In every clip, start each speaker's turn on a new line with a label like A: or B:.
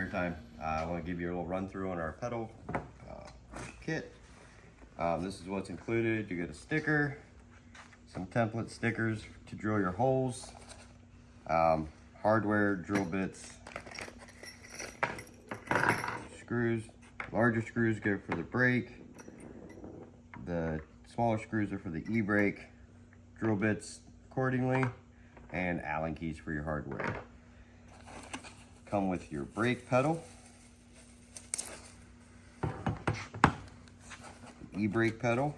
A: Sparetime. I want to give you a little run through on our pedal kit. This is what's included. You get a sticker, some template stickers to drill your holes, hardware, drill bits, screws. Larger screws go for the brake. The smaller screws are for the e-brake. Drill bits accordingly, and Allen keys for your hardware. Come with your brake pedal, e-brake pedal,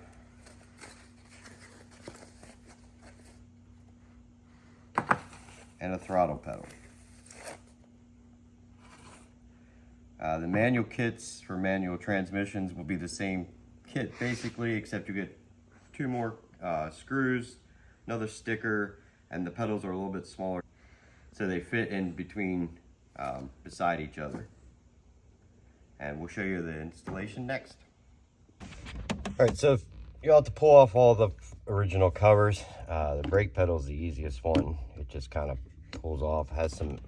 A: and a throttle pedal. The manual kits for manual transmissions will be the same kit basically, except you get 2 more screws, another sticker, and the pedals are a little bit smaller so they fit in between beside each other. And we'll show you the installation next. All right, so you have to pull off all the original covers. The brake pedal is the easiest one. It just kind of pulls off, has some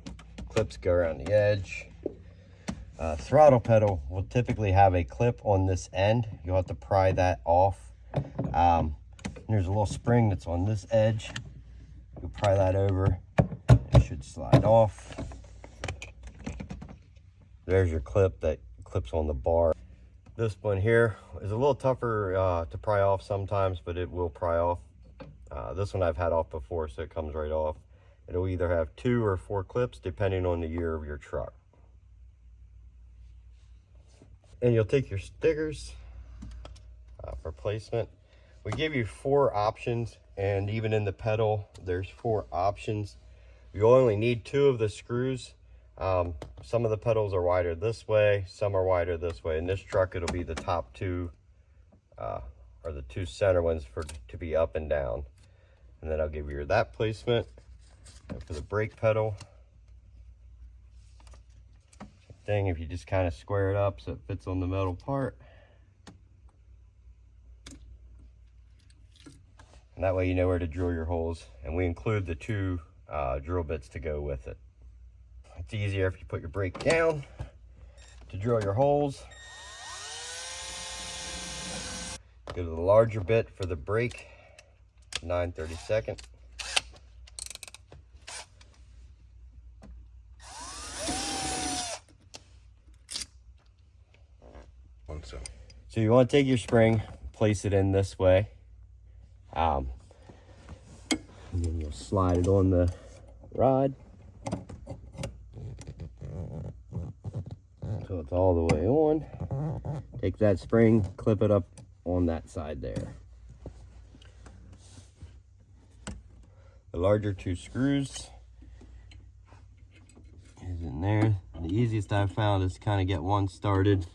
A: clips go around the edge. Throttle pedal will typically have a clip on this end. You'll have to pry that off. There's a little spring that's on this edge. You'll pry that over. It should slide off. There's your clip that clips on the bar. This one here is a little tougher to pry off sometimes, but it will pry off. This one I've had off before, so it comes right off. It'll either have 2 or 4 clips depending on the year of your truck. And you'll take your stickers for placement. We give you 4 options, and even in the pedal there's 4 options. You only need 2 of the screws. Some of the pedals are wider this way, some are wider this way. In this truck it'll be the top 2 or the 2 center ones to be up and down. And then I'll give you that placement. And for the brake pedal, thing, if you just kind of square it up so it fits on the metal part, and that way you know where to drill your holes. And we include the 2 drill bits to go with it. It's easier if you put your brake down to drill your holes. Go to the larger bit for the brake, 9/32. So you want to take your spring, place it in this way, and then you'll slide it on the rod so it's all the way on. Take that spring, clip it up on that side there. The larger 2 screws is in there. The easiest I've found is to kind of get one started.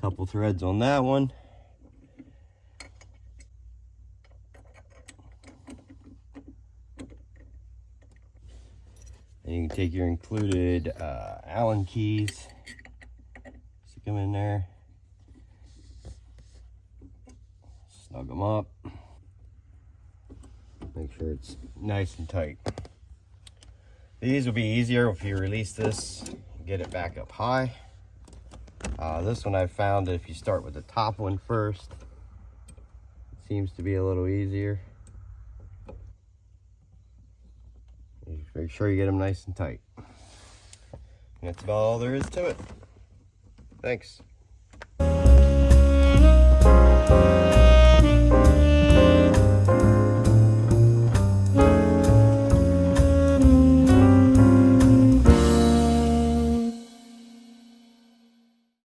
A: Couple threads on that one. And you can take your included Allen keys, stick them in there, snug them up, make sure it's nice and tight. These will be easier if you release this, get it back up high. This one I've found that if you start with the top one first, it seems to be a little easier. Make sure you get them nice and tight. And that's about all there is to it. Thanks.